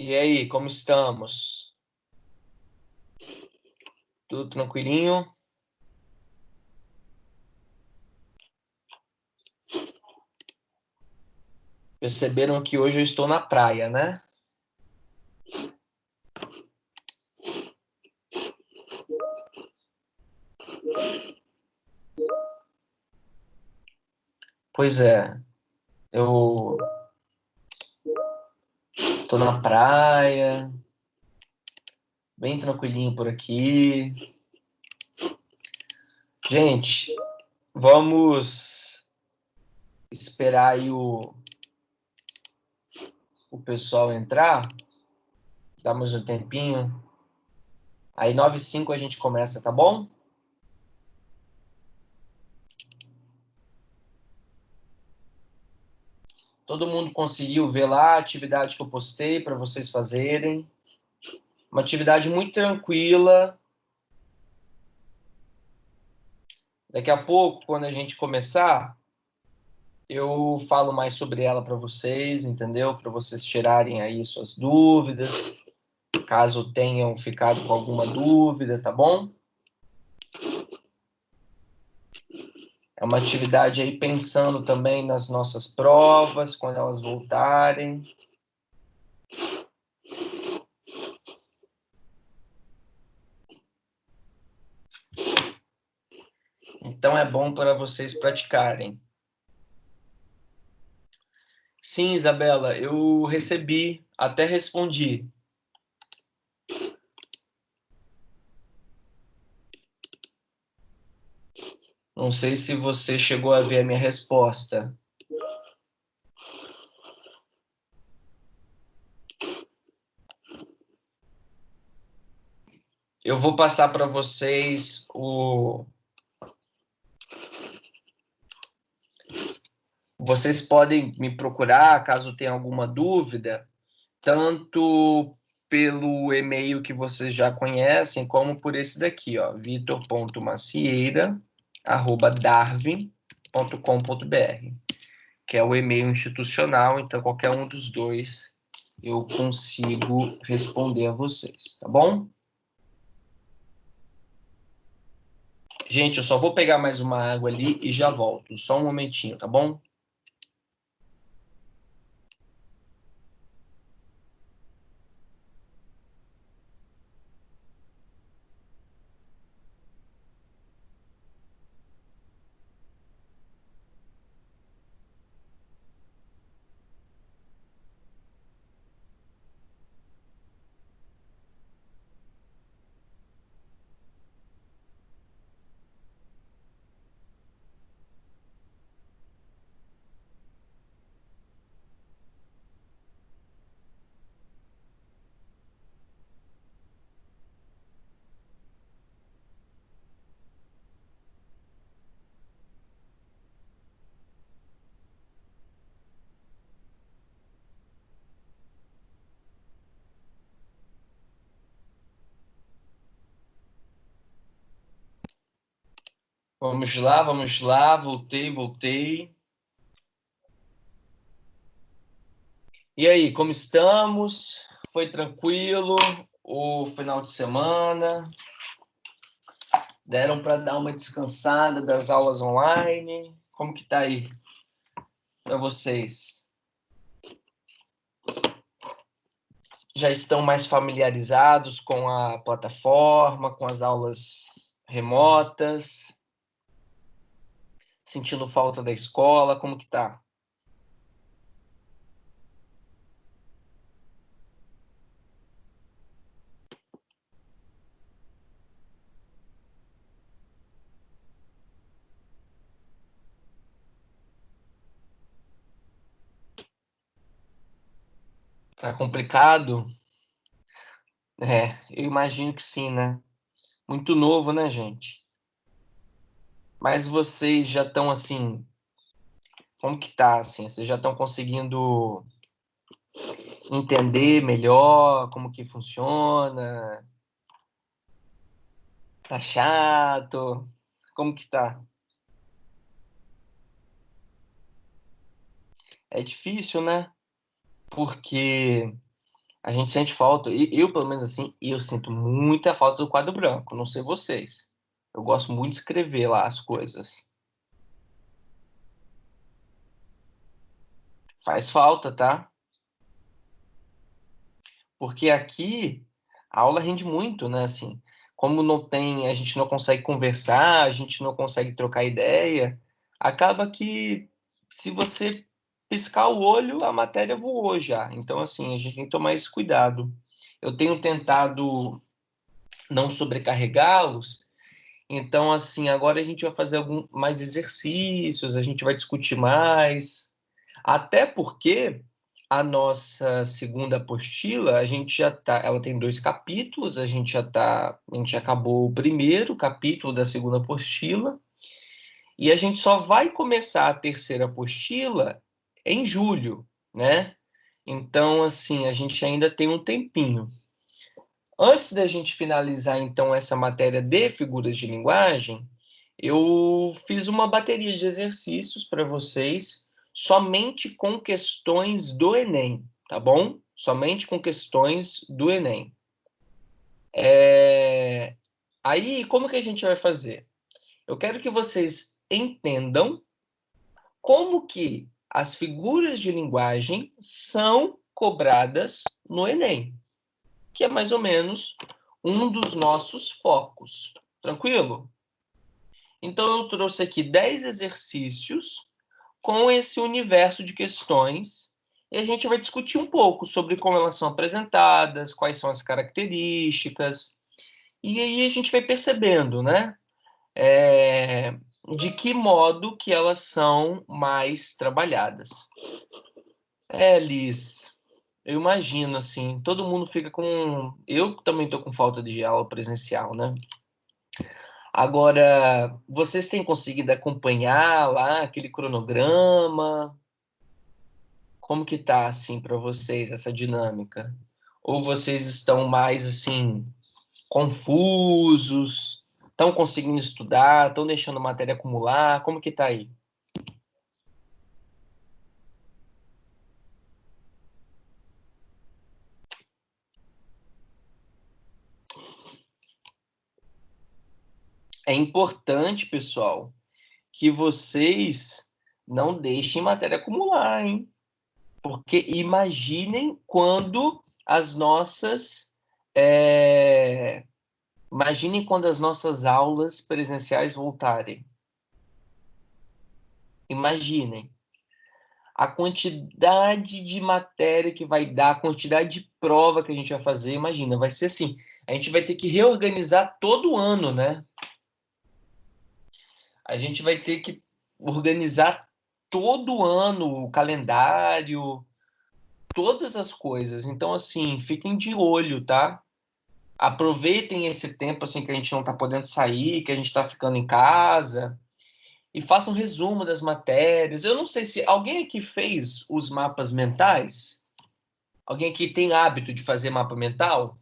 E aí, como estamos? Tudo tranquilinho? Perceberam que hoje eu estou na praia, né? Pois é, eu tô na praia, bem tranquilinho por aqui. Gente, vamos esperar aí o pessoal entrar, dar mais um tempinho. Aí 9h05 a gente começa, tá bom? Todo mundo conseguiu ver lá a atividade que eu postei para vocês fazerem. Uma atividade muito tranquila. Daqui a pouco, quando a gente começar, eu falo mais sobre ela para vocês, entendeu? Para vocês tirarem aí suas dúvidas, caso tenham ficado com alguma dúvida, tá bom? É uma atividade aí pensando também nas nossas provas, quando elas voltarem. Então é bom para vocês praticarem. Sim, Isabela, eu recebi, até respondi. Não sei se você chegou a ver a minha resposta. Eu vou passar para vocês o. Vocês podem me procurar caso tenha alguma dúvida, tanto pelo e-mail que vocês já conhecem, como por esse daqui, ó, vitor.macieira@darwin.com.br, que é o e-mail institucional, então qualquer um dos dois eu consigo responder a vocês, tá bom? Gente, eu só vou pegar mais uma água ali e já volto. Só um momentinho, tá bom? Vamos lá, voltei. E aí, como estamos? Foi tranquilo o final de semana? Deram para dar uma descansada das aulas online? Como que tá aí para vocês? Já estão mais familiarizados com a plataforma, com as aulas remotas? Sentindo falta da escola? Como que tá? Tá complicado? É, eu imagino que sim, né? Muito novo, né, gente? Mas vocês já estão assim, como que tá assim? Vocês já estão conseguindo entender melhor como que funciona? Tá chato? Como que tá? É difícil, né? Porque A gente sente falta, e eu, pelo menos assim, eu sinto muita falta do quadro branco, não sei vocês. Eu gosto muito de escrever lá as coisas. Faz falta, tá? Porque aqui a aula rende muito, né? Assim, como não tem, a gente não consegue conversar, a gente não consegue trocar ideia, acaba que se você piscar o olho, a matéria voou já. Então, assim, a gente tem que tomar esse cuidado. Eu tenho tentado não sobrecarregá-los. Então, assim, agora a gente vai fazer mais exercícios, a gente vai discutir mais. Até porque a nossa segunda apostila, a gente já tá, ela tem 2 capítulos, a gente já acabou o primeiro capítulo da segunda apostila, e a gente só vai começar a terceira apostila em julho, né? Então, assim, a gente ainda tem um tempinho. Antes da gente finalizar, então, essa matéria de figuras de linguagem, eu fiz uma bateria de exercícios para vocês, somente com questões do Enem, tá bom? Somente com questões do Enem. Aí, como que a gente vai fazer? Eu quero que vocês entendam como que as figuras de linguagem são cobradas no Enem, que é mais ou menos um dos nossos focos. Tranquilo? Então, eu trouxe aqui 10 exercícios com esse universo de questões e a gente vai discutir um pouco sobre como elas são apresentadas, quais são as características, e aí a gente vai percebendo, né? De que modo que elas são mais trabalhadas. Liz, eu imagino, assim, todo mundo fica com... Eu também estou com falta de aula presencial, né? Agora, vocês têm conseguido acompanhar lá aquele cronograma? Como que tá, assim, para vocês, essa dinâmica? Ou vocês estão mais, assim, confusos? Estão conseguindo estudar? Estão deixando a matéria acumular? Como que tá aí? É importante, pessoal, que vocês não deixem matéria acumular, hein? Porque imaginem quando as nossas. é, Imaginem quando as nossas aulas presenciais voltarem. Imaginem a quantidade de matéria que vai dar, a quantidade de prova que a gente vai fazer. Imagina, vai ser assim. A gente vai ter que reorganizar todo ano, né? A gente vai ter que organizar todo ano o calendário, todas as coisas. Então, assim, fiquem de olho, tá? Aproveitem esse tempo assim que a gente não está podendo sair, que a gente está ficando em casa, e façam um resumo das matérias. Eu não sei se alguém aqui fez os mapas mentais. Alguém aqui tem hábito de fazer mapa mental?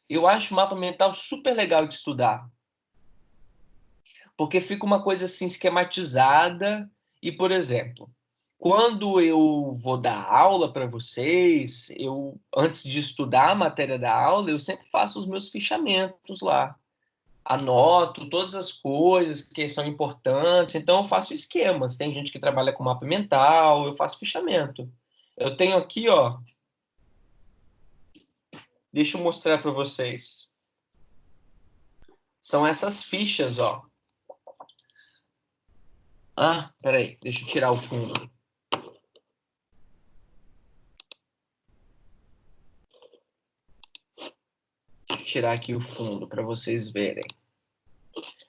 Eu acho mapa mental super legal de estudar, porque fica uma coisa assim esquematizada e, por exemplo, quando eu vou dar aula para vocês, eu antes de estudar a matéria da aula, eu sempre faço os meus fichamentos lá. Anoto todas as coisas que são importantes, então eu faço esquemas. Tem gente que trabalha com mapa mental, eu faço fichamento. Eu tenho aqui, ó, deixa eu mostrar para vocês. São essas fichas, ó. Peraí, deixa eu tirar o fundo. Deixa eu tirar aqui o fundo para vocês verem.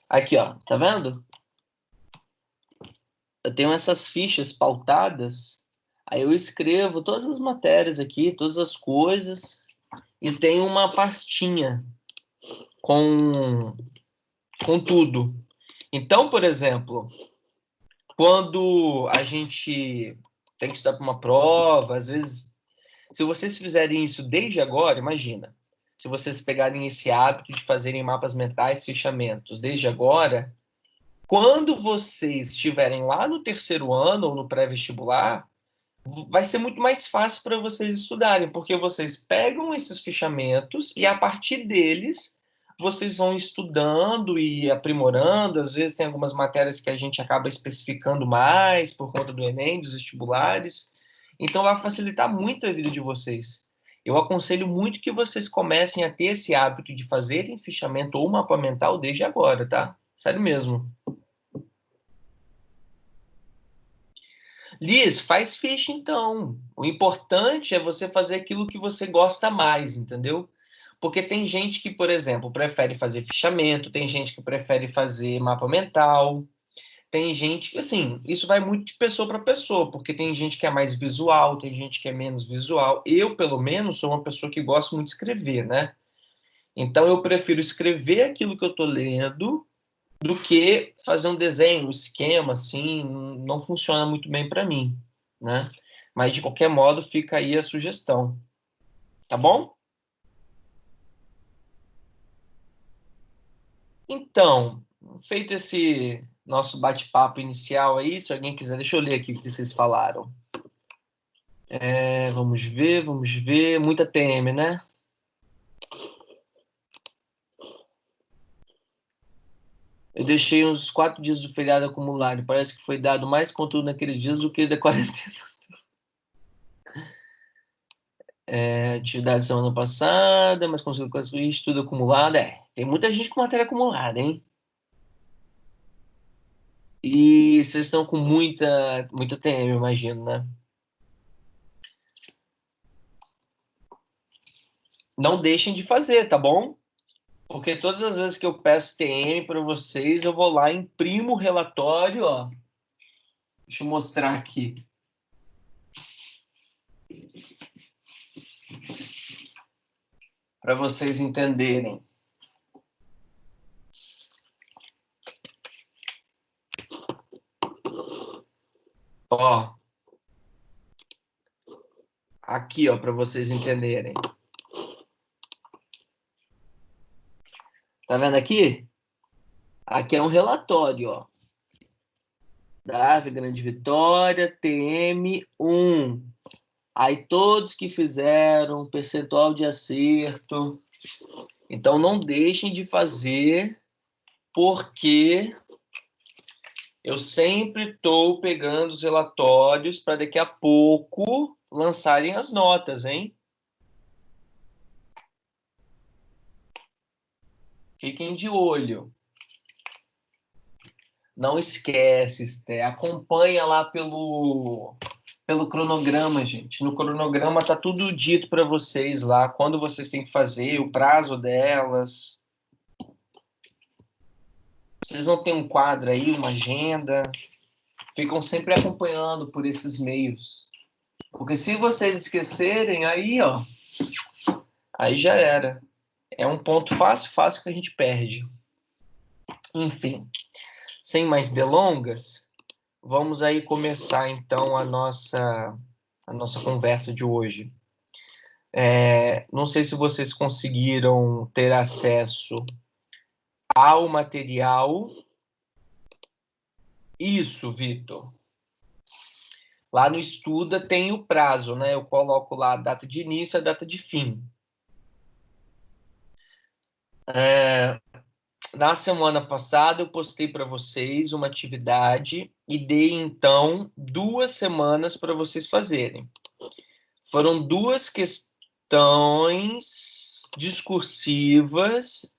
Aqui, ó, tá vendo? Eu tenho essas fichas pautadas, aí eu escrevo todas as matérias aqui, todas as coisas, e tenho uma pastinha com, com tudo. Então, por exemplo, quando a gente tem que estudar para uma prova, às vezes, se vocês fizerem isso desde agora, imagina, se vocês pegarem esse hábito de fazerem mapas mentais, fichamentos desde agora, quando vocês estiverem lá no terceiro ano ou no pré-vestibular, vai ser muito mais fácil para vocês estudarem, porque vocês pegam esses fichamentos e a partir deles vocês vão estudando e aprimorando. Às vezes tem algumas matérias que a gente acaba especificando mais por conta do Enem, dos vestibulares. Então vai facilitar muito a vida de vocês. Eu aconselho muito que vocês comecem a ter esse hábito de fazerem fichamento ou mapa mental desde agora, tá? Sério mesmo. Liz, faz ficha então. O importante é você fazer aquilo que você gosta mais, entendeu? Porque tem gente que, por exemplo, prefere fazer fichamento, tem gente que prefere fazer mapa mental, tem gente que, assim, isso vai muito de pessoa para pessoa, porque tem gente que é mais visual, tem gente que é menos visual. Eu, pelo menos, sou uma pessoa que gosta muito de escrever, né? Então eu prefiro escrever aquilo que eu estou lendo do que fazer um desenho, um esquema, assim, não funciona muito bem para mim, né? Mas, de qualquer modo, fica aí a sugestão, tá bom? Então, feito esse nosso bate-papo inicial aí, se alguém quiser, deixa eu ler aqui o que vocês falaram. Vamos ver, vamos ver. Muita TM, né? Eu deixei uns 4 dias do feriado acumulado. Parece que foi dado mais conteúdo naqueles dias do que da quarentena. Atividade semana passada, mas consigo com isso tudo acumulado. Tem muita gente com matéria acumulada, hein? E vocês estão com muita TM, eu imagino, né? Não deixem de fazer, tá bom? Porque todas as vezes que eu peço TM para vocês, eu vou lá, imprimo o relatório, ó. Deixa eu mostrar aqui. Para vocês entenderem. Ó, aqui, ó, para vocês entenderem. Tá vendo aqui? Aqui é um relatório, ó. Da Ave Grande Vitória, TM1. Aí todos que fizeram percentual de acerto. Então não deixem de fazer, porque eu sempre estou pegando os relatórios para daqui a pouco lançarem as notas, hein? Fiquem de olho. Não esquece, Esté. Acompanha lá pelo cronograma, gente. No cronograma tá tudo dito para vocês lá, quando vocês têm que fazer, o prazo delas. Vocês vão ter um quadro aí, uma agenda. Ficam sempre acompanhando por esses meios. Porque se vocês esquecerem, aí, ó, aí já era. É um ponto fácil, fácil que a gente perde. Enfim, sem mais delongas, vamos aí começar então a nossa conversa de hoje. Não sei se vocês conseguiram ter acesso ao material. Isso, Vitor. Lá no Estuda tem o prazo, né? Eu coloco lá a data de início e a data de fim. Na semana passada, eu postei para vocês uma atividade e dei, então, 2 semanas para vocês fazerem. Foram 2 questões discursivas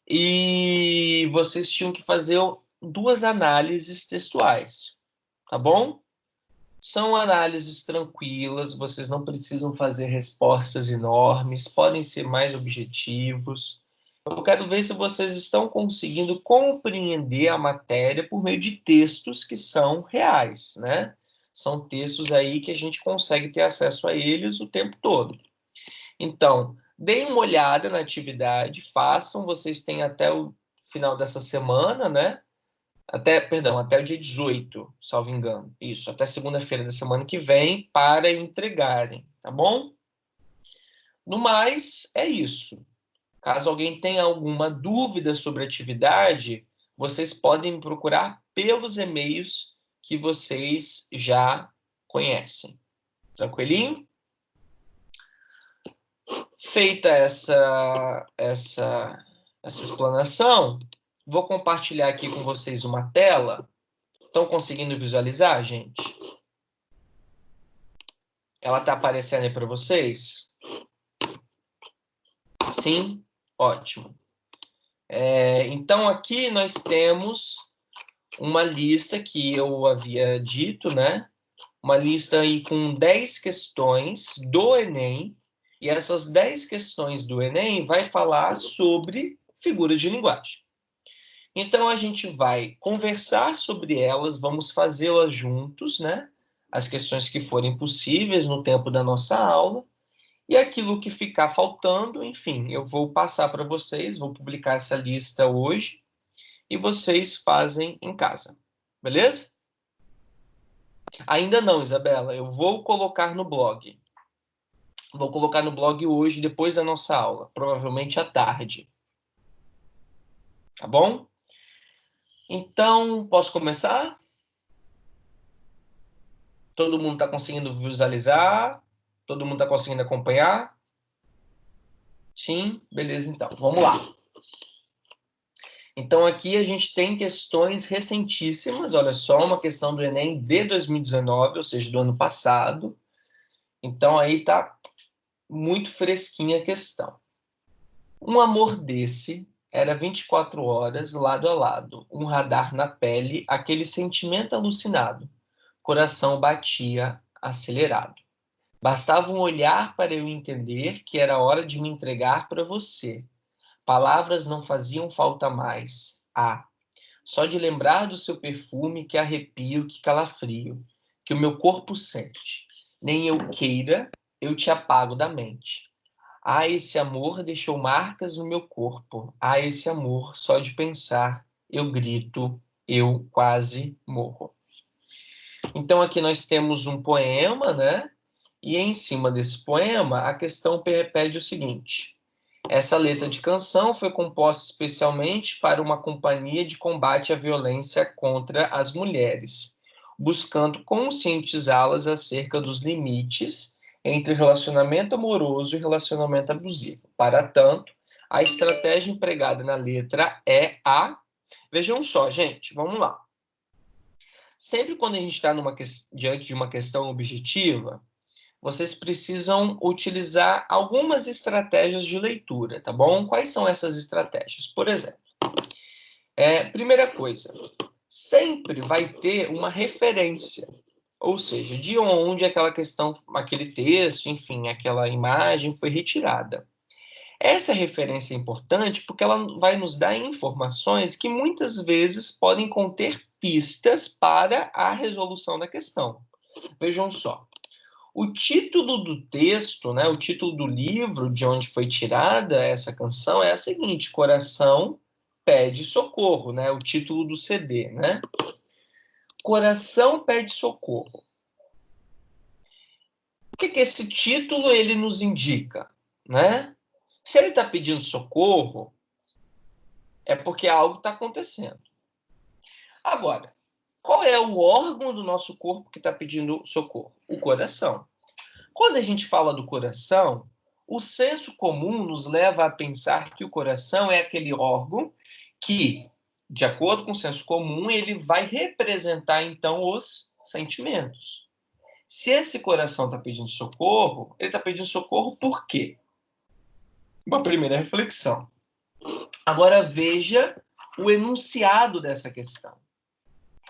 e vocês tinham que fazer 2 análises textuais, tá bom? São análises tranquilas, vocês não precisam fazer respostas enormes, podem ser mais objetivos. Eu quero ver se vocês estão conseguindo compreender a matéria por meio de textos que são reais, né? São textos aí que a gente consegue ter acesso a eles o tempo todo. Então, deem uma olhada na atividade, façam, vocês têm até o final dessa semana, né? Até o dia 18, salvo engano. Isso, até segunda-feira da semana que vem para entregarem, tá bom? No mais, é isso. Caso alguém tenha alguma dúvida sobre a atividade, vocês podem me procurar pelos e-mails que vocês já conhecem, Tranquilinho? Feita essa explanação, vou compartilhar aqui com vocês uma tela. Estão conseguindo visualizar, gente? Ela está aparecendo aí para vocês? Sim? Ótimo. Então, aqui nós temos uma lista que eu havia dito, né? Uma lista aí com 10 questões do Enem. E essas 10 questões do Enem vai falar sobre figuras de linguagem. Então, a gente vai conversar sobre elas, vamos fazê-las juntos, né? As questões que forem possíveis no tempo da nossa aula. E aquilo que ficar faltando, enfim, eu vou passar para vocês, vou publicar essa lista hoje, e vocês fazem em casa. Beleza? Ainda não, Isabela, eu vou colocar no blog. Vou colocar no blog hoje, depois da nossa aula, provavelmente à tarde. Tá bom? Então, posso começar? Todo mundo está conseguindo visualizar? Todo mundo está conseguindo acompanhar? Sim? Beleza, então. Vamos lá. Então, aqui a gente tem questões recentíssimas. Olha só, uma questão do Enem de 2019, ou seja, do ano passado. Então, aí está muito fresquinha a questão. Um amor desse era 24 horas, lado a lado, um radar na pele, aquele sentimento alucinado. Coração batia acelerado. Bastava um olhar para eu entender que era hora de me entregar para você. Palavras não faziam falta mais. Ah, só de lembrar do seu perfume, que arrepio, que calafrio, que o meu corpo sente. Nem eu queira, eu te apago da mente. Ah, esse amor deixou marcas no meu corpo. Ah, esse amor, só de pensar, eu grito, eu quase morro. Então aqui nós temos um poema, né? E em cima desse poema, a questão pede o seguinte: essa letra de canção foi composta especialmente para uma companhia de combate à violência contra as mulheres, buscando conscientizá-las acerca dos limites entre relacionamento amoroso e relacionamento abusivo. Para tanto, a estratégia empregada na letra é a... Vejam só, gente, vamos lá. Sempre quando a gente está diante de uma questão objetiva, vocês precisam utilizar algumas estratégias de leitura, tá bom? Quais são essas estratégias? Por exemplo, primeira coisa, sempre vai ter uma referência, ou seja, de onde aquela questão, aquele texto, enfim, aquela imagem foi retirada. Essa referência é importante porque ela vai nos dar informações que muitas vezes podem conter pistas para a resolução da questão. Vejam só. O título do texto, né, o título do livro de onde foi tirada essa canção é a seguinte: Coração Pede Socorro, né, o título do CD, né? Coração Pede Socorro. O que esse título ele nos indica, né? Se ele está pedindo socorro, é porque algo está acontecendo. Agora, qual é o órgão do nosso corpo que está pedindo socorro? O coração. Quando a gente fala do coração, o senso comum nos leva a pensar que o coração é aquele órgão que, de acordo com o senso comum, ele vai representar, então, os sentimentos. Se esse coração está pedindo socorro, ele está pedindo socorro por quê? Uma primeira reflexão. Agora veja o enunciado dessa questão.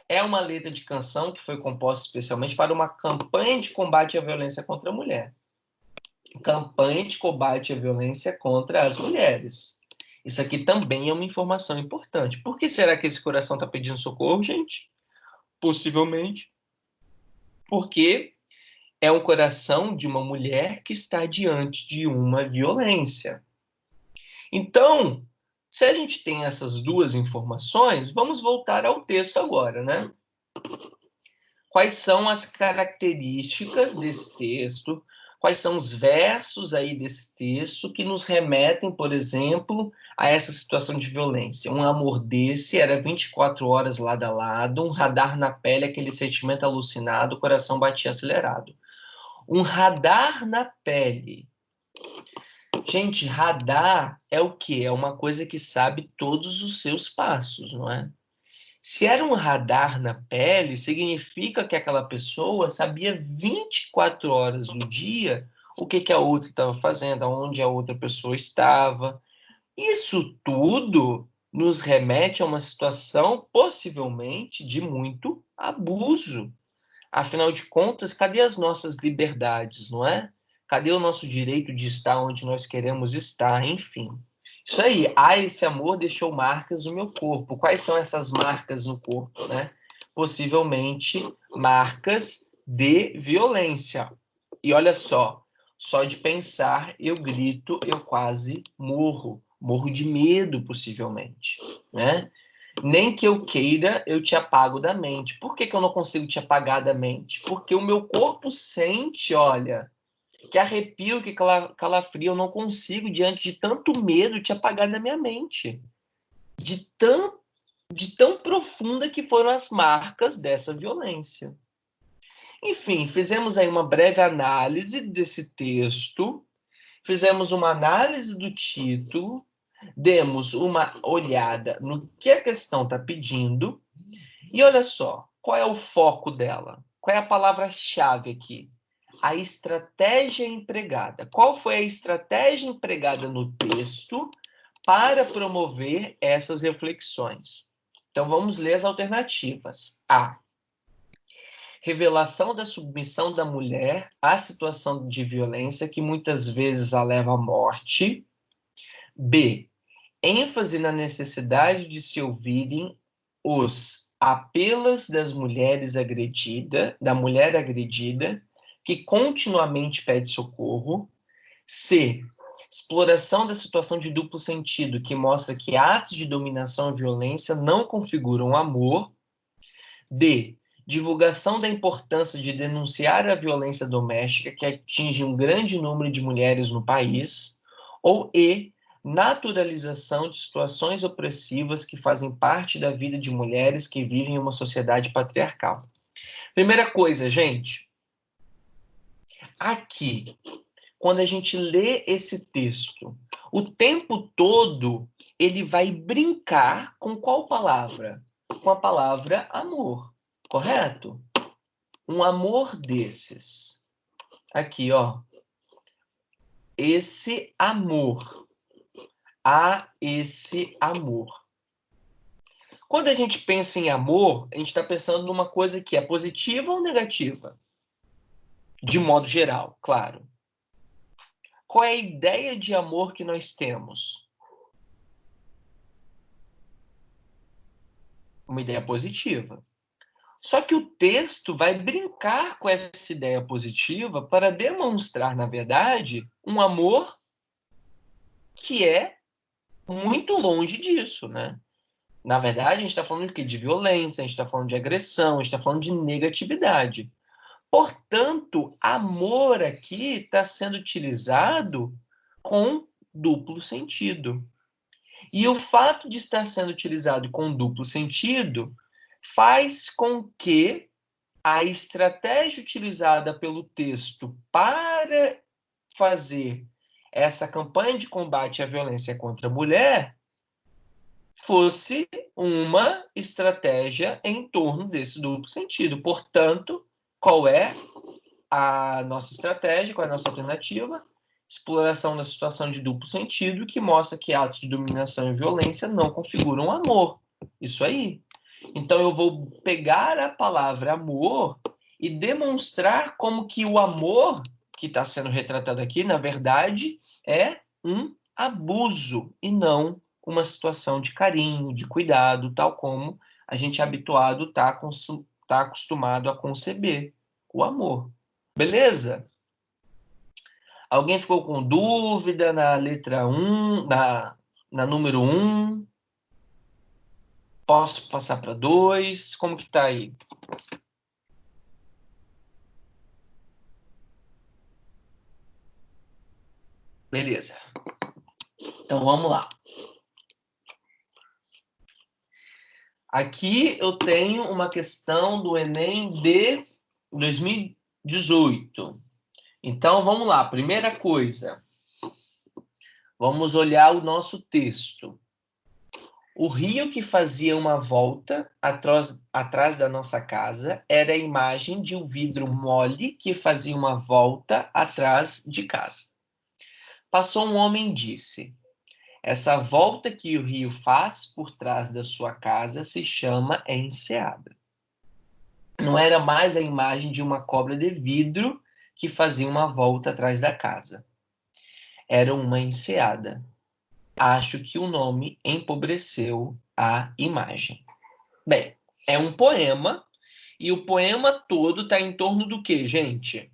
É uma letra de canção que foi composta especialmente para uma campanha de combate à violência contra a mulher. Campanha de combate à violência contra as mulheres. Isso aqui também é uma informação importante. Por que será que esse coração está pedindo socorro, gente? Possivelmente porque é um coração de uma mulher que está diante de uma violência. Então, se a gente tem essas duas informações, vamos voltar ao texto agora, né? Quais são as características desse texto? Quais são os versos aí desse texto que nos remetem, por exemplo, a essa situação de violência? Um amor desse era 24 horas lado a lado, um radar na pele, aquele sentimento alucinado, o coração batia acelerado. Um radar na pele. Gente, radar é o quê? É uma coisa que sabe todos os seus passos, não é? Se era um radar na pele, significa que aquela pessoa sabia 24 horas do dia o que que a outra estava fazendo, aonde a outra pessoa estava. Isso tudo nos remete a uma situação, possivelmente, de muito abuso. Afinal de contas, cadê as nossas liberdades, não é? Cadê o nosso direito de estar onde nós queremos estar? Enfim. Isso aí. Ah, esse amor deixou marcas no meu corpo. Quais são essas marcas no corpo, né? Possivelmente marcas de violência. E olha só de pensar, eu grito, eu quase morro. Morro de medo, possivelmente, né? Nem que eu queira, eu te apago da mente. Por que que eu não consigo te apagar da mente? Porque o meu corpo sente, olha, que arrepio, que calafrio, eu não consigo, diante de tanto medo, te apagar da minha mente. De tão, de tão profunda que foram as marcas dessa violência. Enfim, fizemos aí uma breve análise desse texto, fizemos uma análise do título, demos uma olhada no que a questão está pedindo. E olha só, qual é o foco dela? Qual é a palavra-chave aqui? A estratégia empregada. Qual foi a estratégia empregada no texto para promover essas reflexões? Então vamos ler as alternativas. A. Revelação da submissão da mulher à situação de violência que muitas vezes a leva à morte. B. ênfase na necessidade de se ouvirem os apelos das mulheres da mulher agredida, que continuamente pede socorro. C. Exploração da situação de duplo sentido, que mostra que atos de dominação e violência não configuram amor. D. Divulgação da importância de denunciar a violência doméstica, que atinge um grande número de mulheres no país. Ou E. Naturalização de situações opressivas que fazem parte da vida de mulheres que vivem em uma sociedade patriarcal. Primeira coisa, gente, aqui, quando a gente lê esse texto, o tempo todo ele vai brincar com qual palavra? Com a palavra amor, correto? Um amor desses. Aqui, ó. Esse amor. A esse amor. Quando a gente pensa em amor, a gente está pensando numa coisa que é positiva ou negativa? De modo geral, claro. Qual é a ideia de amor que nós temos? Uma ideia positiva. Só que o texto vai brincar com essa ideia positiva para demonstrar, na verdade, um amor que é muito longe disso, né? Na verdade, a gente está falando de violência, a gente está falando de agressão, a gente está falando de negatividade. Portanto, amor aqui está sendo utilizado com duplo sentido. E o fato de estar sendo utilizado com duplo sentido faz com que a estratégia utilizada pelo texto para fazer essa campanha de combate à violência contra a mulher fosse uma estratégia em torno desse duplo sentido. Portanto, qual é a nossa estratégia, qual é a nossa alternativa? Exploração da situação de duplo sentido, que mostra que atos de dominação e violência não configuram amor. Isso aí. Então, eu vou pegar a palavra amor e demonstrar como que o amor que está sendo retratado aqui, na verdade, é um abuso e não uma situação de carinho, de cuidado, tal como a gente é habituado, tá acostumado a conceber o amor. Beleza? Alguém ficou com dúvida na letra 1, na número 1? Posso passar para 2? Como que tá aí? Beleza. Então vamos lá. Aqui eu tenho uma questão do Enem de 2018. Então, vamos lá. Primeira coisa, vamos olhar o nosso texto. O rio que fazia uma volta atrás da nossa casa era a imagem de um vidro mole que fazia uma volta atrás de casa. Passou um homem e disse: essa volta que o rio faz por trás da sua casa se chama enseada. Não era mais a imagem de uma cobra de vidro que fazia uma volta atrás da casa. Era uma enseada. Acho que o nome empobreceu a imagem. Bem, é um poema, e o poema todo está em torno do quê, gente?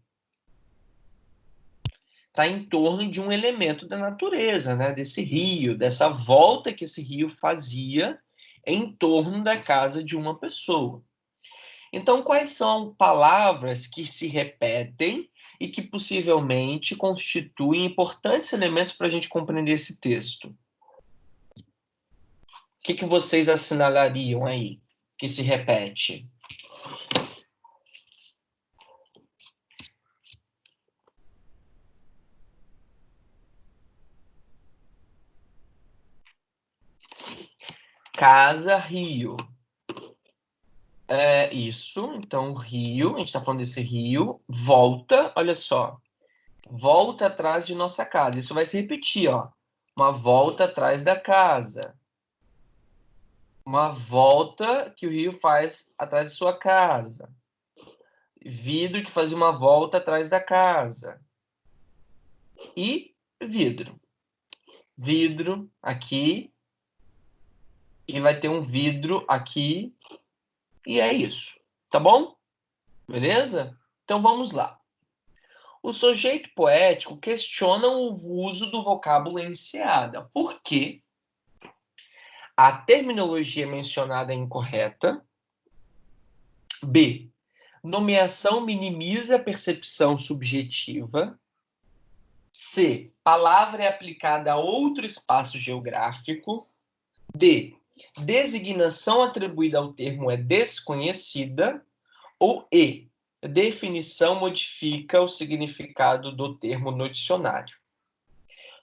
Está em torno de um elemento da natureza, né? Desse rio, dessa volta que esse rio fazia em torno da casa de uma pessoa. Então, quais são palavras que se repetem e que possivelmente constituem importantes elementos para a gente compreender esse texto? O que vocês assinalariam aí que se repete? Casa, rio. É isso. Então, rio, a gente está falando desse rio. Volta, olha só. Volta atrás de nossa casa. Isso vai se repetir, ó. Uma volta atrás da casa. Uma volta que o rio faz atrás de sua casa. Vidro que fazia uma volta atrás da casa. E vidro. Vidro aqui. E vai ter um vidro aqui. E é isso. Tá bom? Beleza? Então vamos lá. O sujeito poético questiona o uso do vocábulo enseada. Por quê? A terminologia mencionada é incorreta. B. Nomeação minimiza a percepção subjetiva. C. Palavra é aplicada a outro espaço geográfico. D. Designação atribuída ao termo é desconhecida. Ou E. Definição modifica o significado do termo no dicionário.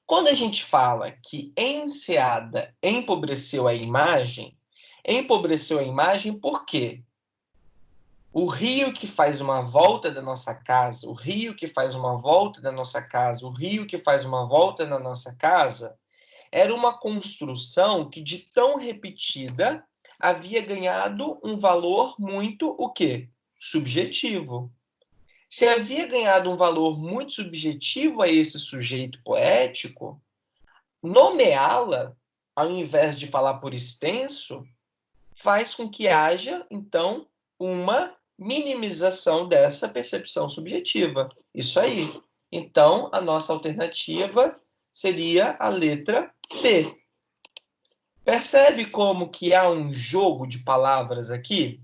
Quando a gente fala que enseada empobreceu a imagem por quê? O rio que faz uma volta da nossa casa, o rio que faz uma volta da nossa casa, o rio que faz uma volta da nossa casa, era uma construção que, de tão repetida, havia ganhado um valor muito, o quê? Subjetivo. Se havia ganhado um valor muito subjetivo a esse sujeito poético, nomeá-la, ao invés de falar por extenso, faz com que haja, então, uma minimização dessa percepção subjetiva. Isso aí. Então, a nossa alternativa seria a letra B. Percebe como que há um jogo de palavras aqui?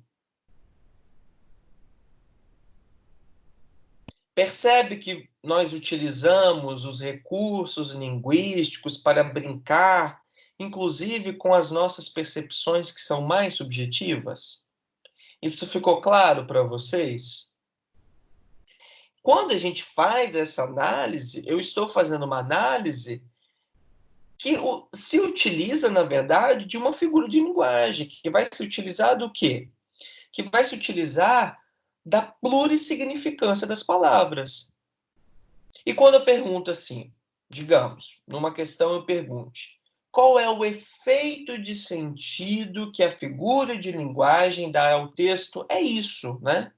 Percebe que nós utilizamos os recursos linguísticos para brincar, inclusive com as nossas percepções que são mais subjetivas? Isso ficou claro para vocês? Quando a gente faz essa análise, eu estou fazendo uma análise que se utiliza, na verdade, de uma figura de linguagem, que vai se utilizar do quê? Que vai se utilizar da plurissignificância das palavras. E quando eu pergunto assim, digamos, numa questão eu pergunte, qual é o efeito de sentido que a figura de linguagem dá ao texto? É isso, né?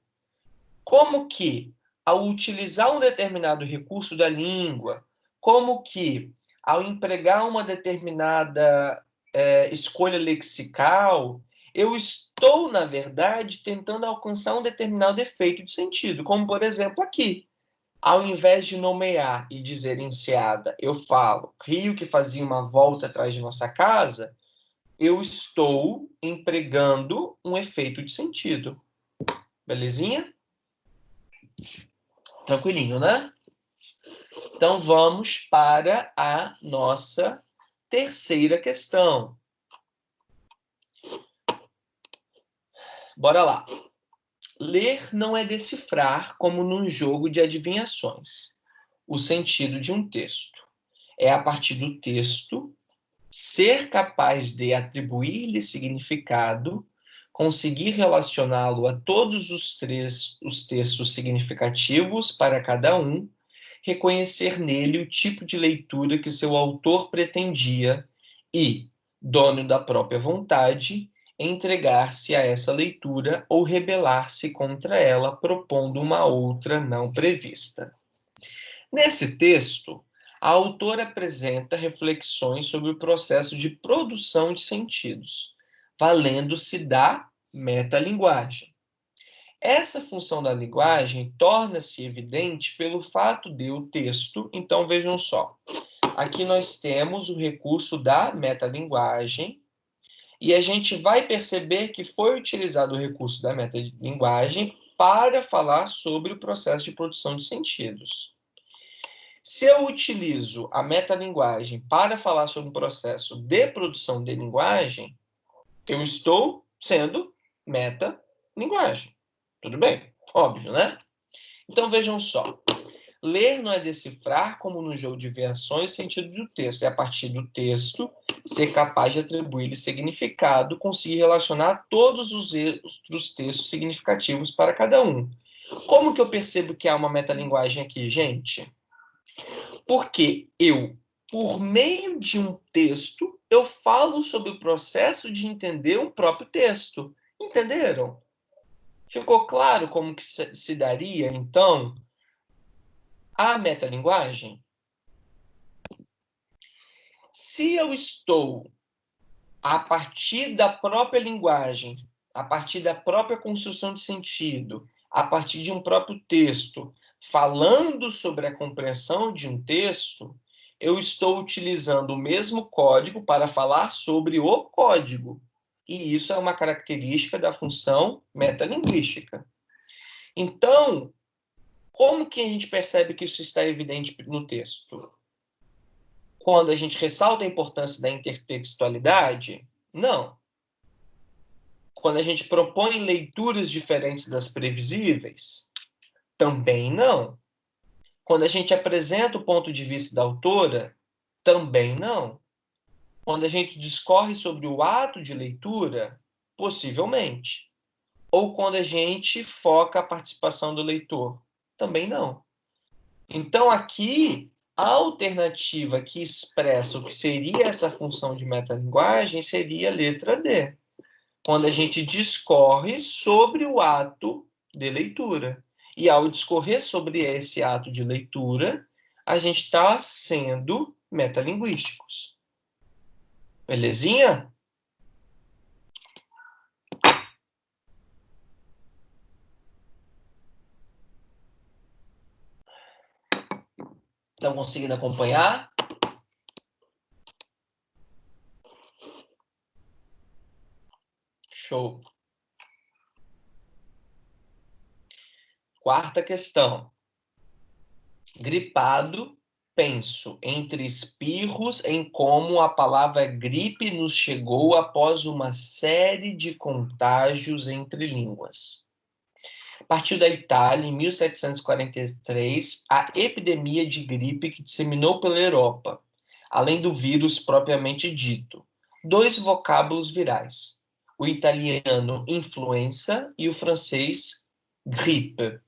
Como que, ao utilizar um determinado recurso da língua, como que, ao empregar uma determinada escolha lexical, eu estou, na verdade, tentando alcançar um determinado efeito de sentido, como, por exemplo, aqui. Ao invés de nomear e dizer enseada, eu falo rio que fazia uma volta atrás de nossa casa, eu estou empregando um efeito de sentido. Belezinha? Tranquilinho, né? Então vamos para a nossa terceira questão. Bora lá. Ler não é decifrar como num jogo de adivinhações. o sentido de um texto. É a partir do texto ser capaz de atribuir-lhe significado, conseguir relacioná-lo a todos os textos significativos para cada um, reconhecer nele o tipo de leitura que seu autor pretendia e, dono da própria vontade, entregar-se a essa leitura ou rebelar-se contra ela, propondo uma outra não prevista. Nesse texto, a autora apresenta reflexões sobre o processo de produção de sentidos, valendo-se da metalinguagem. Essa função da linguagem torna-se evidente pelo fato de o texto, então vejam só, aqui nós temos o recurso da metalinguagem, e a gente vai perceber que foi utilizado o recurso da metalinguagem para falar sobre o processo de produção de sentidos. Se eu utilizo a metalinguagem para falar sobre o processo de produção de linguagem, eu estou sendo metalinguagem. Tudo bem? Óbvio, né? Então, vejam só. Ler não é decifrar, como no jogo de versões, o sentido do texto. É a partir do texto ser capaz de atribuir-lhe significado, conseguir relacionar todos os outros textos significativos para cada um. Como que eu percebo que há uma metalinguagem aqui, gente? Porque eu, por meio de um texto, eu falo sobre o processo de entender um próprio texto. Entenderam? Ficou claro como que se daria, então, a metalinguagem? Se eu estou, a partir da própria linguagem, a partir da própria construção de sentido, a partir de um próprio texto, falando sobre a compreensão de um texto, eu estou utilizando o mesmo código para falar sobre o código. E isso é uma característica da função metalinguística. Então, como que a gente percebe que isso está evidente no texto? Quando a gente ressalta a importância da intertextualidade? Não. Quando a gente propõe leituras diferentes das previsíveis? Também não. Quando a gente apresenta o ponto de vista da autora? Também não. Quando a gente discorre sobre o ato de leitura? Possivelmente. Ou quando a gente foca a participação do leitor? Também não. Então, aqui, a alternativa que expressa o que seria essa função de metalinguagem seria a letra D, quando a gente discorre sobre o ato de leitura. E ao discorrer sobre esse ato de leitura, a gente está sendo metalinguísticos. Belezinha? Estão conseguindo acompanhar? Show. Quarta questão. Gripado, penso, entre espirros, em como a palavra gripe nos chegou após uma série de contágios entre línguas. Partiu da Itália, em 1743, a epidemia de gripe que disseminou pela Europa, além do vírus propriamente dito. Dois vocábulos virais, o italiano influenza e o francês grippe.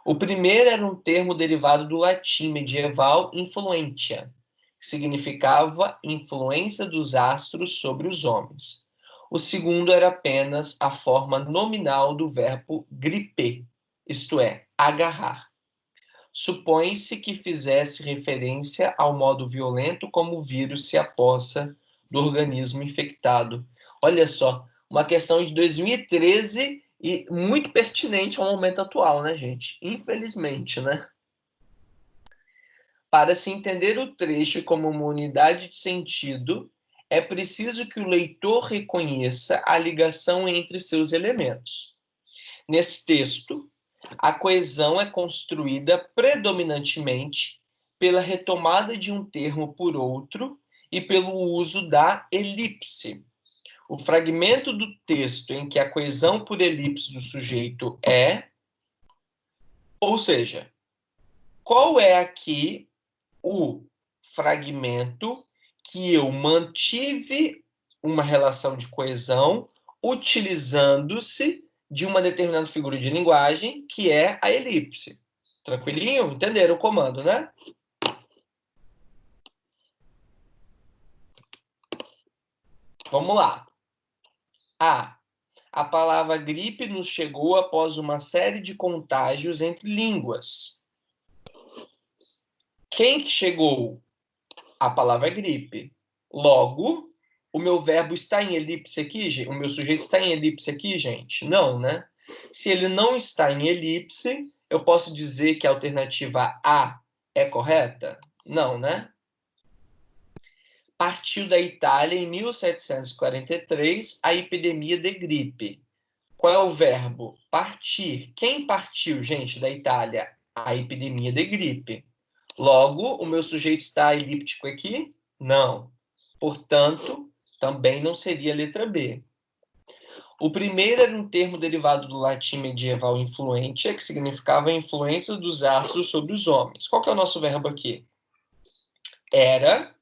O primeiro era um termo derivado do latim medieval influentia, que significava influência dos astros sobre os homens. O segundo era apenas a forma nominal do verbo gripper, isto é, agarrar. Supõe-se que fizesse referência ao modo violento como o vírus se apossa do organismo infectado. Olha só, uma questão de 2013 e muito pertinente ao momento atual, né, gente? Infelizmente, né? Para se entender o trecho como uma unidade de sentido, é preciso que o leitor reconheça a ligação entre seus elementos. Nesse texto, a coesão é construída predominantemente pela retomada de um termo por outro e pelo uso da elipse. O fragmento do texto em que a coesão por elipse do sujeito é, ou seja, qual é aqui o fragmento que eu mantive uma relação de coesão utilizando-se de uma determinada figura de linguagem, que é a elipse. Tranquilinho? Entenderam o comando, né? Vamos lá. A palavra gripe nos chegou após uma série de contágios entre línguas. Quem que chegou? A palavra gripe. Logo, o meu verbo está em elipse aqui, o meu sujeito está em elipse aqui, gente? Não, né? Se ele não está em elipse, eu posso dizer que a alternativa A é correta? Não, né? Partiu da Itália em 1743 a epidemia de gripe. Qual é o verbo? Partir. Quem partiu, gente, da Itália? A epidemia de gripe. Logo, o meu sujeito está elíptico aqui? Não. Portanto, também não seria a letra B. O primeiro era um termo derivado do latim medieval influentia, que significava a influência dos astros sobre os homens. Qual que é o nosso verbo aqui? Era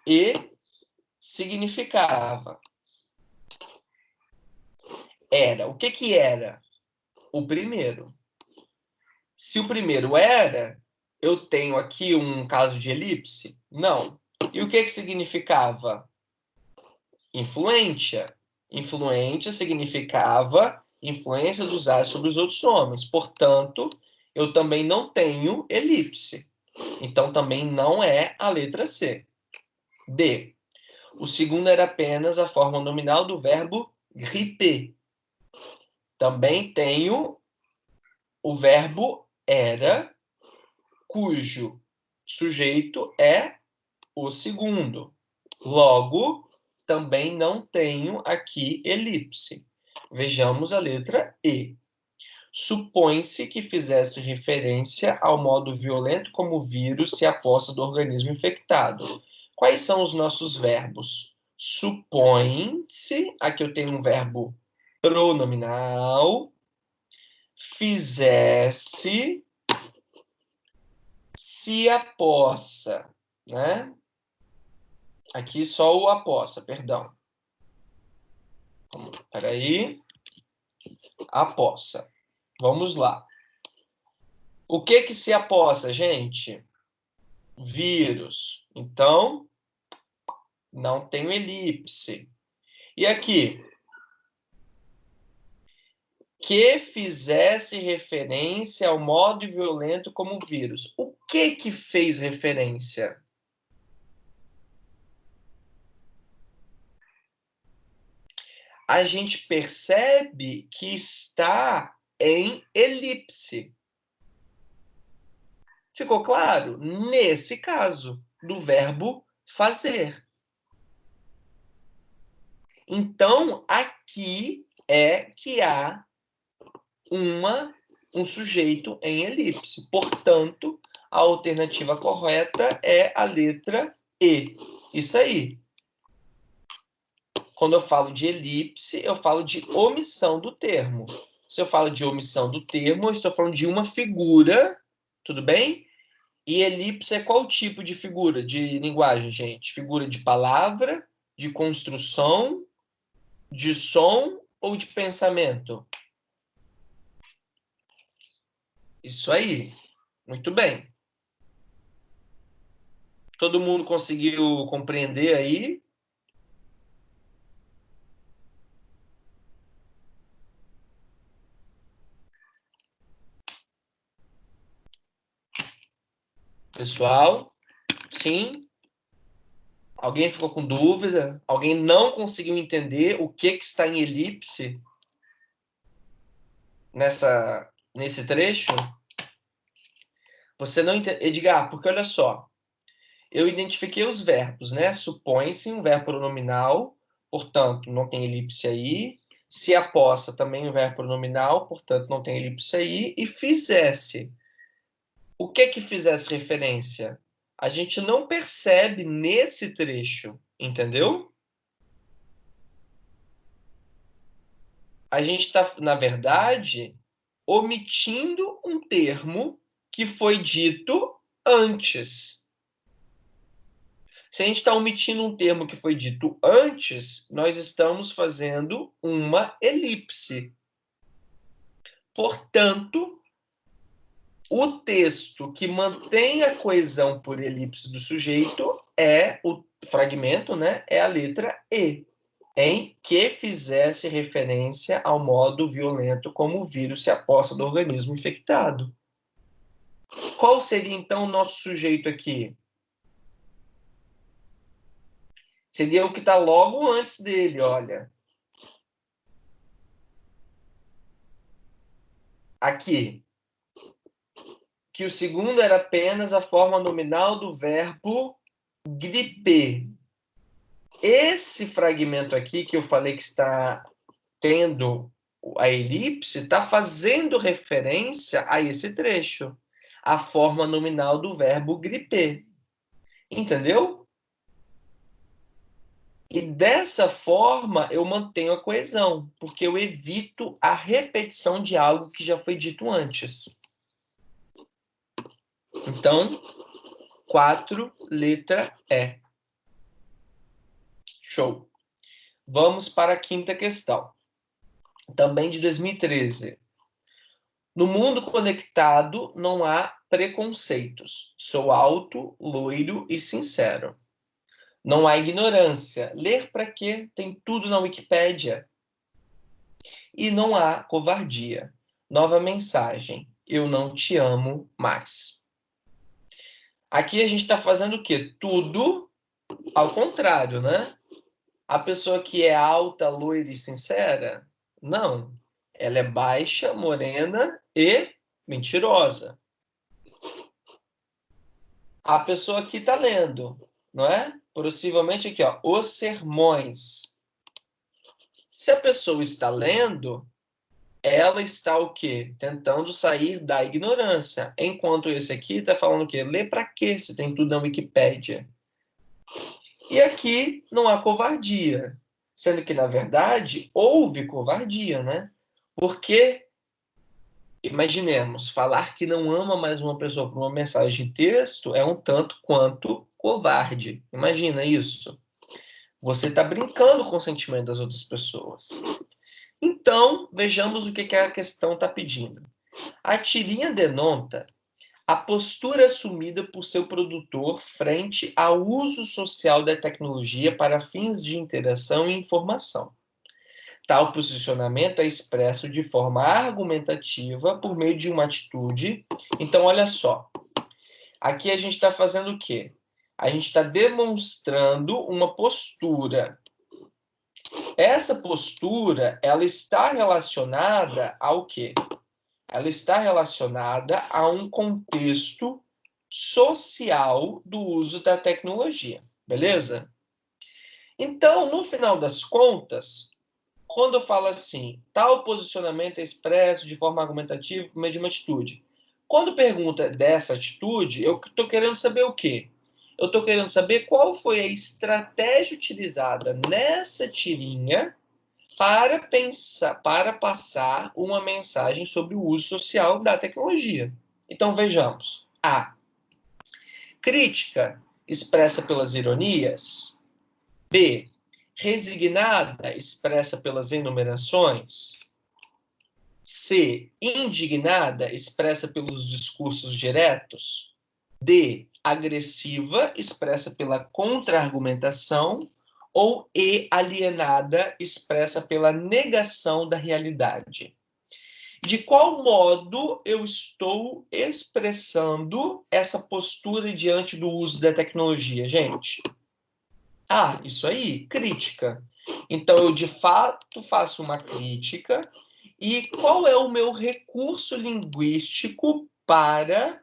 e significava. Era. O que que era? O primeiro. Se o primeiro era, eu tenho aqui um caso de elipse? Não. E o que que significava? Influentia. Influentia significava influência dos astros sobre os outros homens. Portanto, eu também não tenho elipse. Então, também não é a letra C. D. O segundo era apenas a forma nominal do verbo griper. Também tenho o verbo era, cujo sujeito é o segundo. Logo, também não tenho aqui elipse. Vejamos a letra E. Supõe-se que fizesse referência ao modo violento como o vírus se aposta do organismo infectado. Quais são os nossos verbos? Supõe-se, aqui eu tenho um verbo pronominal, fizesse, se apossa, né? Aqui só o apossa, perdão. Espera aí. Apossa. Vamos lá. O que que se apossa, gente? Vírus. Então, não tenho elipse. E aqui? Que fizesse referência ao modo violento como vírus. O que que fez referência? A gente percebe que está em elipse. Ficou claro? Nesse caso, do verbo fazer. Então, aqui é que há um sujeito em elipse. Portanto, a alternativa correta é a letra E. Isso aí. Quando eu falo de elipse, eu falo de omissão do termo. Se eu falo de omissão do termo, eu estou falando de uma figura, tudo bem? E elipse é qual tipo de figura de linguagem, gente? Figura de palavra, de construção, de som ou de pensamento? Isso aí. Muito bem. Todo mundo conseguiu compreender aí? Pessoal? Sim? Alguém ficou com dúvida? Alguém não conseguiu entender o que está em elipse nesse trecho? Você não entende. Edgar, porque olha só. Eu identifiquei os verbos, né? Supõe-se um verbo pronominal, portanto, não tem elipse aí. Se apossa, também um verbo pronominal, portanto, não tem elipse aí. E fizesse. O que que fizesse referência? A gente não percebe nesse trecho, entendeu? A gente está, na verdade, omitindo um termo que foi dito antes. Se a gente está omitindo um termo que foi dito antes, nós estamos fazendo uma elipse. Portanto, o texto que mantém a coesão por elipse do sujeito é o fragmento, né? É a letra E, em que fizesse referência ao modo violento como o vírus se aposta do organismo infectado. Qual seria, então, o nosso sujeito aqui? Seria o que está logo antes dele, olha. Aqui. Que o segundo era apenas a forma nominal do verbo gripe. Esse fragmento aqui, que eu falei que está tendo a elipse, está fazendo referência a esse trecho. A forma nominal do verbo gripe. Entendeu? E dessa forma eu mantenho a coesão, porque eu evito a repetição de algo que já foi dito antes. Então, 4, letra E. Show. Vamos para a quinta questão, também de 2013. No mundo conectado não há preconceitos. Sou alto, loiro e sincero. Não há ignorância. Ler para quê? Tem tudo na Wikipédia. E não há covardia. Nova mensagem. Eu não te amo mais. Aqui a gente está fazendo o quê? Tudo ao contrário, né? A pessoa que é alta, loira e sincera? Não. Ela é baixa, morena e mentirosa. A pessoa aqui está lendo, não é? Possivelmente aqui, ó, os sermões. Se a pessoa está lendo, ela está o quê? Tentando sair da ignorância. Enquanto esse aqui está falando o quê? Lê para quê se tem tudo na Wikipédia? E aqui não há covardia. Sendo que, na verdade, houve covardia, né? Porque, imaginemos, falar que não ama mais uma pessoa por uma mensagem de texto é um tanto quanto covarde. Imagina isso. Você está brincando com o sentimento das outras pessoas. Então, vejamos o que a questão está pedindo. A tirinha denota a postura assumida por seu produtor frente ao uso social da tecnologia para fins de interação e informação. Tal posicionamento é expresso de forma argumentativa por meio de uma atitude. Então, olha só. Aqui a gente está fazendo o quê? A gente está demonstrando uma postura. Essa postura, ela está relacionada ao quê? Ela está relacionada a um contexto social do uso da tecnologia, beleza? Então, no final das contas, quando eu falo assim, tal posicionamento é expresso de forma argumentativa por meio de uma atitude. Quando pergunta dessa atitude, eu estou querendo saber o quê? Eu estou querendo saber qual foi a estratégia utilizada nessa tirinha para passar uma mensagem sobre o uso social da tecnologia. Então vejamos. A. Crítica expressa pelas ironias. B. Resignada expressa pelas enumerações. C. Indignada expressa pelos discursos diretos. D. Agressiva expressa pela contra-argumentação. Ou E. Alienada expressa pela negação da realidade. De qual modo eu estou expressando essa postura diante do uso da tecnologia, gente? Ah, isso aí, crítica. Então, eu de fato faço uma crítica. E qual é o meu recurso linguístico para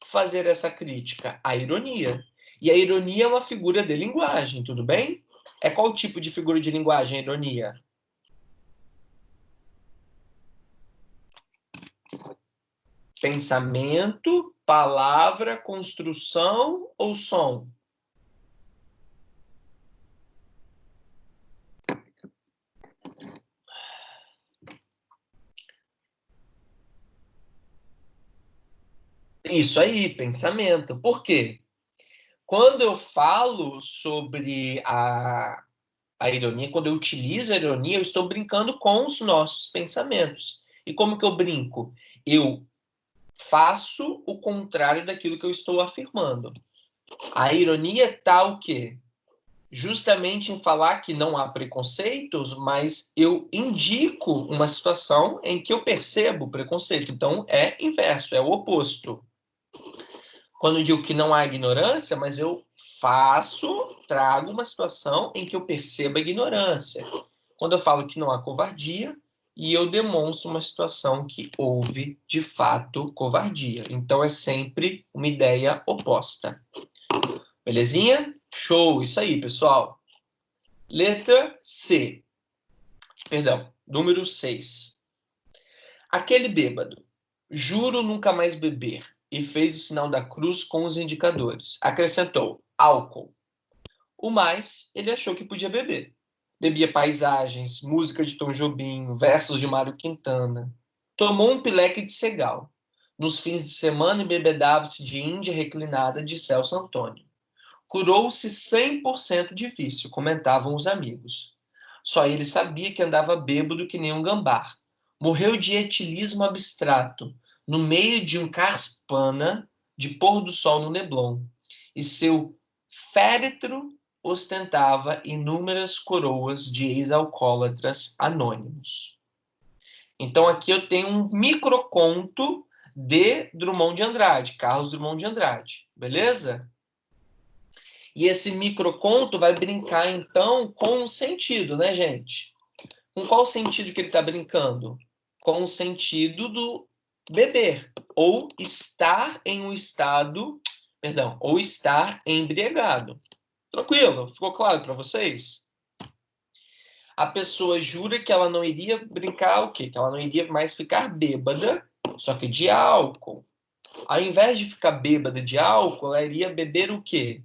fazer essa crítica? A ironia. E a ironia é uma figura de linguagem, tudo bem? É qual tipo de figura de linguagem a ironia? Pensamento, palavra, construção ou som? Isso aí, pensamento. Por quê? Quando eu falo sobre a ironia, quando eu utilizo a ironia, eu estou brincando com os nossos pensamentos. E como que eu brinco? Eu faço o contrário daquilo que eu estou afirmando. A ironia está o quê? Justamente em falar que não há preconceitos, mas eu indico uma situação em que eu percebo preconceito. Então, é inverso, é o oposto. Quando eu digo que não há ignorância, mas eu trago uma situação em que eu percebo a ignorância. Quando eu falo que não há covardia, e eu demonstro uma situação que houve, de fato, covardia. Então, é sempre uma ideia oposta. Belezinha? Show, isso aí, pessoal. Letra C. Perdão, número 6. Aquele bêbado, juro nunca mais beber, e fez o sinal da cruz com os indicadores. Acrescentou, álcool. O mais, ele achou que podia beber. Bebia paisagens, música de Tom Jobim, versos de Mário Quintana. Tomou um pileque de Segal. Nos fins de semana, embebedava-se de Índia reclinada de Celso Antônio. Curou-se 100% de vício, comentavam os amigos. Só ele sabia que andava bêbado que nem um gambá. Morreu de etilismo abstrato, no meio de um carspana de pôr do sol no Leblon. E seu féretro ostentava inúmeras coroas de ex-alcoólatras anônimos. Então aqui eu tenho um microconto de Drummond de Andrade, Carlos Drummond de Andrade, beleza? E esse microconto vai brincar, então, com o sentido, né, gente? Com qual sentido que ele está brincando? Com o sentido do beber, ou estar em um estado, perdão, ou estar embriagado. Tranquilo? Ficou claro para vocês? A pessoa jura que ela não iria brincar o quê? Que ela não iria mais ficar bêbada, só que de álcool. Ao invés de ficar bêbada de álcool, ela iria beber o quê?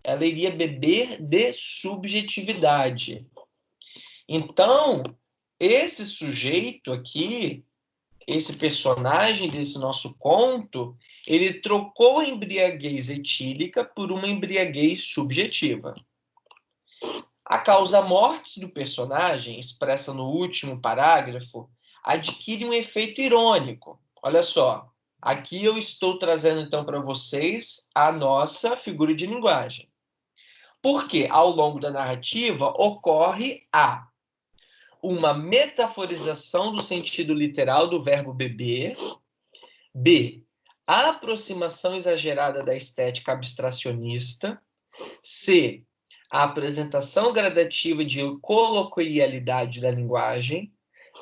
Ela iria beber de subjetividade. Então, esse sujeito aqui, esse personagem desse nosso conto, ele trocou a embriaguez etílica por uma embriaguez subjetiva. A causa-morte do personagem, expressa no último parágrafo, adquire um efeito irônico. Olha só, aqui eu estou trazendo então para vocês a nossa figura de linguagem. Porque ao longo da narrativa ocorre uma metaforização do sentido literal do verbo beber, b, a aproximação exagerada da estética abstracionista, c, a apresentação gradativa de coloquialidade da linguagem,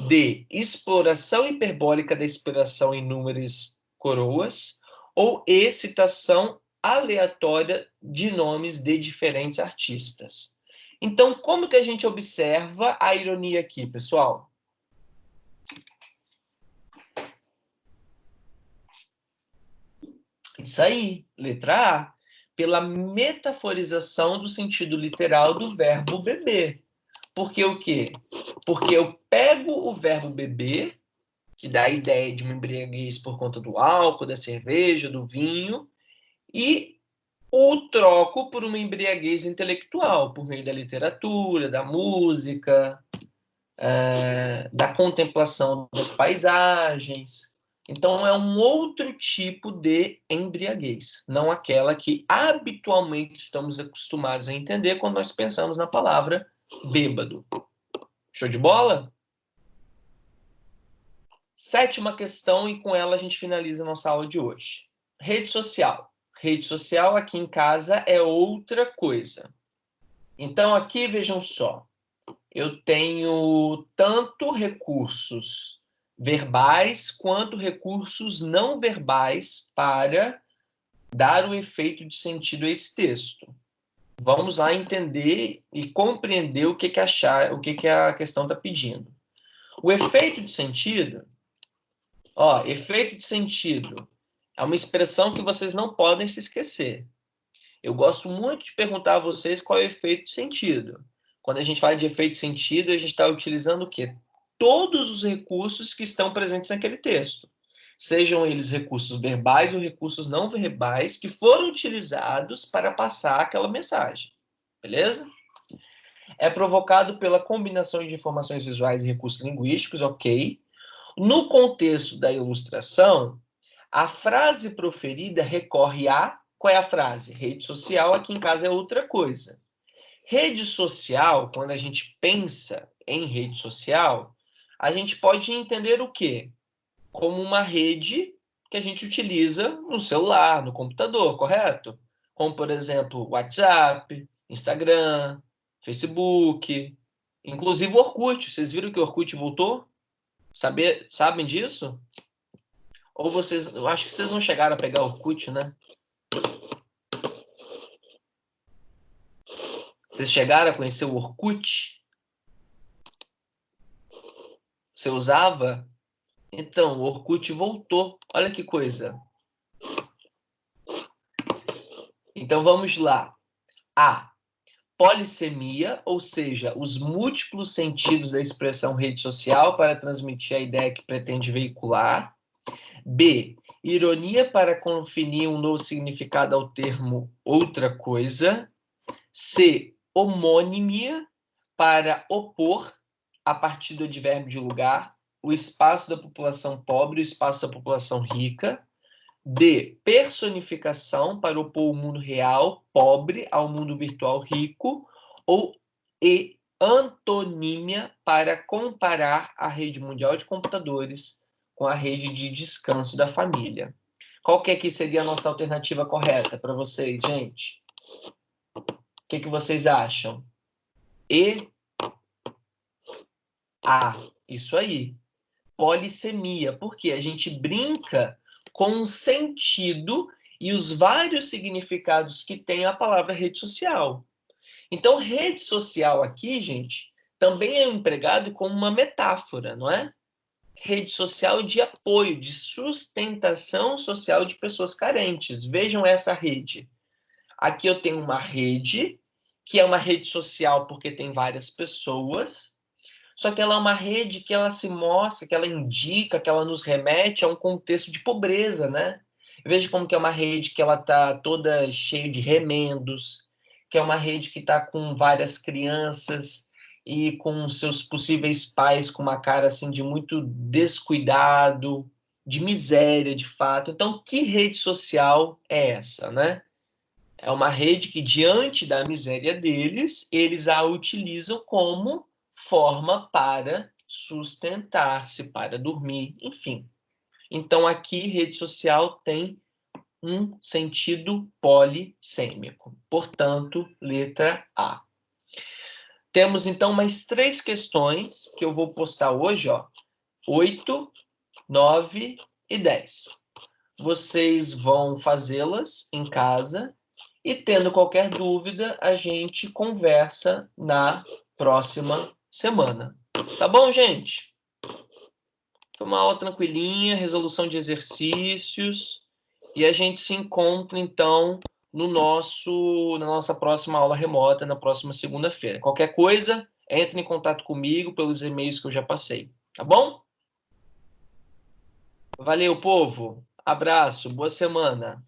d, exploração hiperbólica da inspiração em números coroas, ou e, citação aleatória de nomes de diferentes artistas. Então, como que a gente observa a ironia aqui, pessoal? Isso aí, letra A. Pela metaforização do sentido literal do verbo beber. Porque o quê? Porque eu pego o verbo beber, que dá a ideia de uma embriaguez por conta do álcool, da cerveja, do vinho, e o troco por uma embriaguez intelectual, por meio da literatura, da música, da contemplação das paisagens. Então, é um outro tipo de embriaguez, não aquela que habitualmente estamos acostumados a entender quando nós pensamos na palavra bêbado. Show de bola? Sétima questão, e com ela a gente finaliza a nossa aula de hoje. Rede social. Rede social aqui em casa é outra coisa. Então, aqui vejam só. Eu tenho tanto recursos verbais quanto recursos não verbais para dar o efeito de sentido a esse texto. Vamos lá entender e compreender o que a questão está pedindo. O efeito de sentido, efeito de sentido é uma expressão que vocês não podem se esquecer. Eu gosto muito de perguntar a vocês qual é o efeito de sentido. Quando a gente fala de efeito de sentido, a gente está utilizando o quê? Todos os recursos que estão presentes naquele texto. sejam eles recursos verbais ou recursos não verbais, que foram utilizados para passar aquela mensagem. Beleza? É provocado pela combinação de informações visuais e recursos linguísticos, ok. No contexto da ilustração, a frase proferida recorre a... Qual é a frase? Rede social, aqui em casa é outra coisa. Rede social, quando a gente pensa em rede social, a gente pode entender o quê? Como uma rede que a gente utiliza no celular, no computador, correto? Como, por exemplo, WhatsApp, Instagram, Facebook, inclusive o Orkut. Vocês viram que o Orkut voltou? Sabem disso? Ou vocês... Eu acho que vocês não chegaram a pegar o Orkut, né? Vocês chegaram a conhecer o Orkut? Você usava? Então, o Orkut voltou. Olha que coisa. Então, vamos lá. A. Polissemia, ou seja, os múltiplos sentidos da expressão rede social para transmitir a ideia que pretende veicular. B. Ironia para conferir um novo significado ao termo outra coisa. C. Homônimia para opor, a partir do advérbio de lugar, o espaço da população pobre e o espaço da população rica. D. Personificação para opor o mundo real, pobre, ao mundo virtual rico. Ou E. Antonímia para comparar a rede mundial de computadores com a rede de descanso da família. Qual que aqui seria a nossa alternativa correta para vocês, gente? O que vocês acham? E. A. Isso aí. Polissemia, porque a gente brinca com o sentido e os vários significados que tem a palavra rede social. Então, rede social aqui, gente, também é empregado como uma metáfora, não é? Rede social de apoio, de sustentação social de pessoas carentes. Vejam essa rede. Aqui eu tenho uma rede, que é uma rede social porque tem várias pessoas, só que ela é uma rede que ela se mostra, que ela indica, que ela nos remete a um contexto de pobreza, né? Veja como que é uma rede que ela está toda cheia de remendos, que é uma rede que está com várias crianças e com seus possíveis pais com uma cara assim de muito descuidado, de miséria, de fato. Então, que rede social é essa, né? É uma rede que, diante da miséria deles, eles a utilizam como forma para sustentar-se, para dormir, enfim. Então, aqui, rede social tem um sentido polissêmico. Portanto, letra A. Temos, então, mais 3 questões que eu vou postar hoje, ó. 8, 9 e 10. Vocês vão fazê-las em casa e, tendo qualquer dúvida, a gente conversa na próxima semana. Tá bom, gente? Foi uma aula tranquilinha, resolução de exercícios, e a gente se encontra, então, na nossa próxima aula remota, na próxima segunda-feira. Qualquer coisa, entre em contato comigo pelos e-mails que eu já passei. Tá bom? Valeu, povo. Abraço, boa semana.